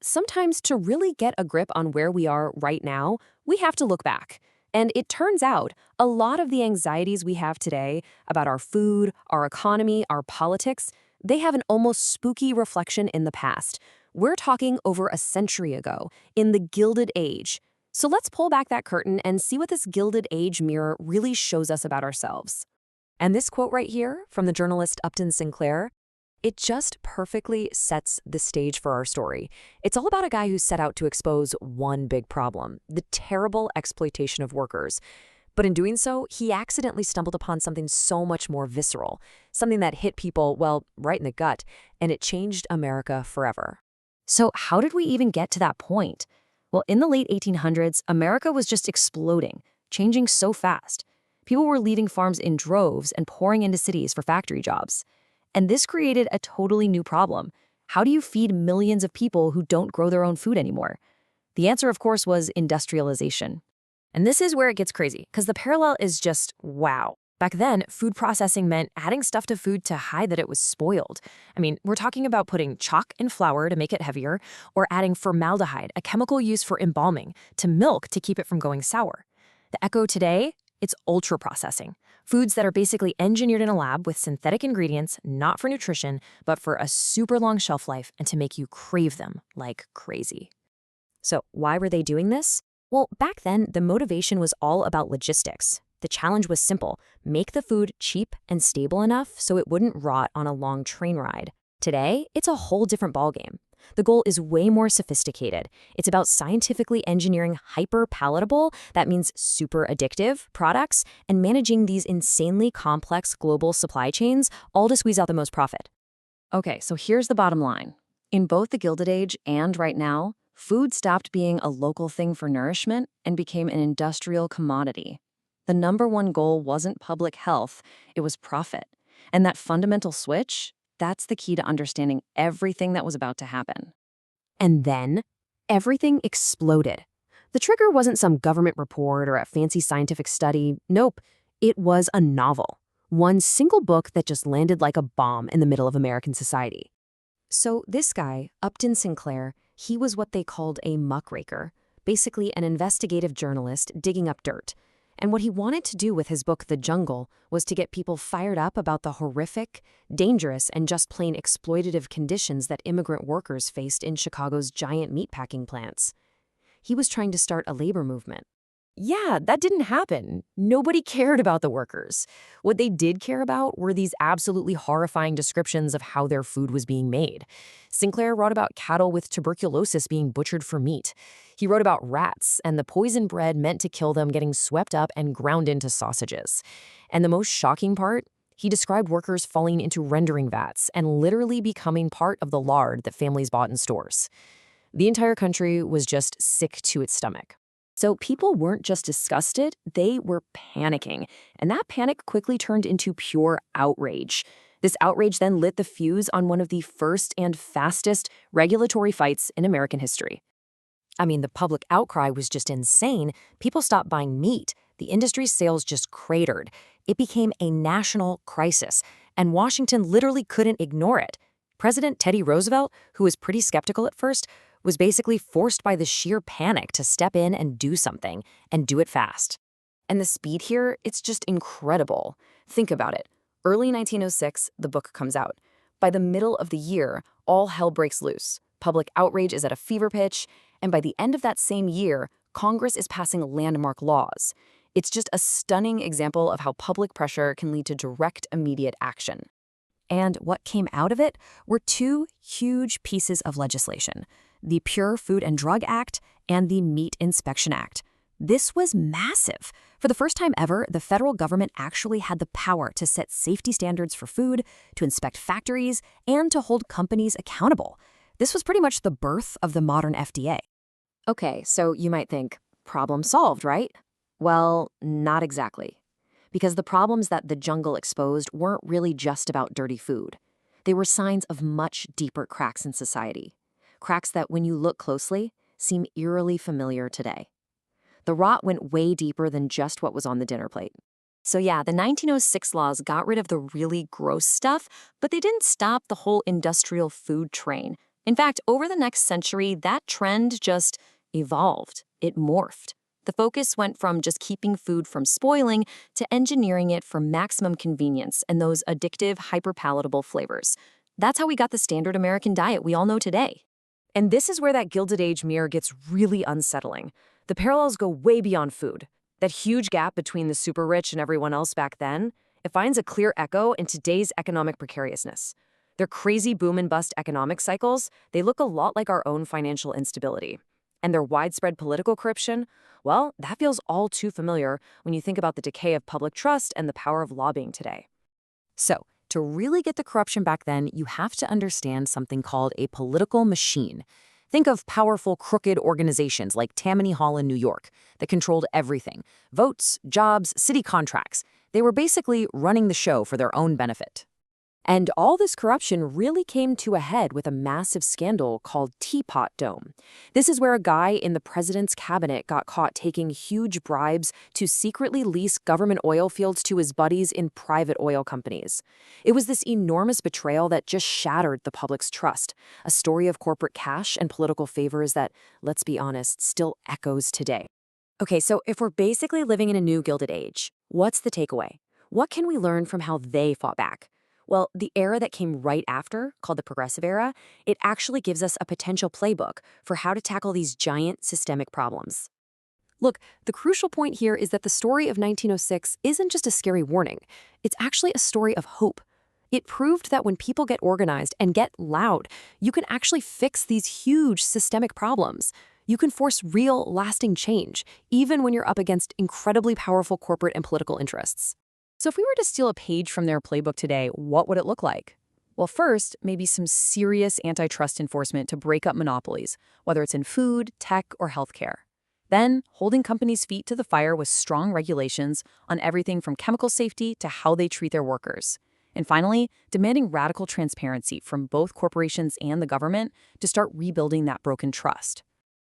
Sometimes to really get a grip on where we are right now, we have to look back. And it turns out a lot of the anxieties we have today about our food, our economy, our politics, they have an almost spooky reflection in the past. We're talking over a century ago, in the Gilded Age. So let's pull back that curtain and see what this Gilded Age mirror really shows us about ourselves. And this quote right here from the journalist Upton Sinclair, it just perfectly sets the stage for our story. It's all about a guy who set out to expose one big problem, the terrible exploitation of workers. But in doing so, he accidentally stumbled upon something so much more visceral, something that hit people, well, right in the gut, and it changed America forever. So how did we even get to that point? Well, in the late 1800s, America was just exploding, changing so fast. People were leaving farms in droves and pouring into cities for factory jobs. And this created a totally new problem. How do you feed millions of people who don't grow their own food anymore? The answer, of course, was industrialization. And this is where it gets crazy, because the parallel is just wow. Back then, food processing meant adding stuff to food to hide that it was spoiled. I mean, we're talking about putting chalk in flour to make it heavier, or adding formaldehyde, a chemical used for embalming, to milk to keep it from going sour. The echo today? It's ultra-processing. Foods that are basically engineered in a lab with synthetic ingredients, not for nutrition, but for a super long shelf life and to make you crave them like crazy. So why were they doing this? Well, back then, the motivation was all about logistics. The challenge was simple: make the food cheap and stable enough so it wouldn't rot on a long train ride. Today, it's a whole different ballgame. The goal is way more sophisticated. It's about scientifically engineering hyper-palatable, that means super addictive, products, and managing these insanely complex global supply chains, all to squeeze out the most profit. Okay, so here's the bottom line. In both the Gilded Age and right now, food stopped being a local thing for nourishment and became an industrial commodity. The number one goal wasn't public health, it was profit. And that fundamental switch, that's the key to understanding everything that was about to happen. And then, everything exploded. The trigger wasn't some government report or a fancy scientific study. Nope, it was a novel. One single book that just landed like a bomb in the middle of American society. So this guy, Upton Sinclair, he was what they called a muckraker, basically an investigative journalist digging up dirt. And what he wanted to do with his book, The Jungle, was to get people fired up about the horrific, dangerous, and just plain exploitative conditions that immigrant workers faced in Chicago's giant meatpacking plants. He was trying to start a labor movement. Yeah, that didn't happen. Nobody cared about the workers. What they did care about were these absolutely horrifying descriptions of how their food was being made. Sinclair wrote about cattle with tuberculosis being butchered for meat. He wrote about rats and the poison bread meant to kill them getting swept up and ground into sausages. And the most shocking part? He described workers falling into rendering vats and literally becoming part of the lard that families bought in stores. The entire country was just sick to its stomach. So people weren't just disgusted, they were panicking. And that panic quickly turned into pure outrage. This outrage then lit the fuse on one of the first and fastest regulatory fights in American history. I mean, the public outcry was just insane. People stopped buying meat. The industry's sales just cratered. It became a national crisis, and Washington literally couldn't ignore it. President Teddy Roosevelt, who was pretty skeptical at first, was basically forced by the sheer panic to step in and do something, and do it fast. And the speed here, it's just incredible. Think about it. Early 1906, the book comes out. By the middle of the year, all hell breaks loose. Public outrage is at a fever pitch, and by the end of that same year, Congress is passing landmark laws. It's just a stunning example of how public pressure can lead to direct, immediate action. And what came out of it were two huge pieces of legislation: the Pure Food and Drug Act and the Meat Inspection Act. This was massive. For the first time ever, the federal government actually had the power to set safety standards for food, to inspect factories, and to hold companies accountable. This was pretty much the birth of the modern FDA. Okay, so you might think, problem solved, right? Well, not exactly. Because the problems that the jungle exposed weren't really just about dirty food. They were signs of much deeper cracks in society. Cracks that, when you look closely, seem eerily familiar today. The rot went way deeper than just what was on the dinner plate. So yeah, the 1906 laws got rid of the really gross stuff, but they didn't stop the whole industrial food train. In fact, over the next century, that trend just evolved. It morphed. The focus went from just keeping food from spoiling to engineering it for maximum convenience and those addictive, hyperpalatable flavors. That's how we got the standard American diet we all know today. And this is where that Gilded Age mirror gets really unsettling. The parallels go way beyond food. That huge gap between the super rich and everyone else back then, it finds a clear echo in today's economic precariousness. Their crazy boom and bust economic cycles, they look a lot like our own financial instability. And their widespread political corruption, well, that feels all too familiar when you think about the decay of public trust and the power of lobbying today. So, to really get the corruption back then, you have to understand something called a political machine. Think of powerful, crooked organizations like Tammany Hall in New York that controlled everything: votes, jobs, city contracts. They were basically running the show for their own benefit. And all this corruption really came to a head with a massive scandal called Teapot Dome. This is where a guy in the president's cabinet got caught taking huge bribes to secretly lease government oil fields to his buddies in private oil companies. It was this enormous betrayal that just shattered the public's trust, a story of corporate cash and political favors that, let's be honest, still echoes today. Okay, so if we're basically living in a new Gilded Age, what's the takeaway? What can we learn from how they fought back? Well, the era that came right after, called the Progressive Era, it actually gives us a potential playbook for how to tackle these giant systemic problems. Look, the crucial point here is that the story of 1906 isn't just a scary warning. It's actually a story of hope. It proved that when people get organized and get loud, you can actually fix these huge systemic problems. You can force real, lasting change, even when you're up against incredibly powerful corporate and political interests. So if we were to steal a page from their playbook today, what would it look like? Well, first, maybe some serious antitrust enforcement to break up monopolies, whether it's in food, tech, or healthcare. Then, holding companies' feet to the fire with strong regulations on everything from chemical safety to how they treat their workers. And finally, demanding radical transparency from both corporations and the government to start rebuilding that broken trust.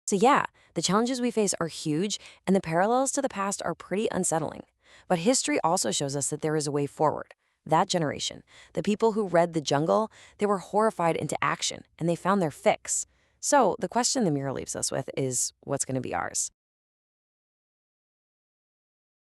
So yeah, the challenges we face are huge, and the parallels to the past are pretty unsettling. But history also shows us that there is a way forward. That generation, the people who read The Jungle, they were horrified into action, and they found their fix. So the question the mirror leaves us with is, what's going to be ours?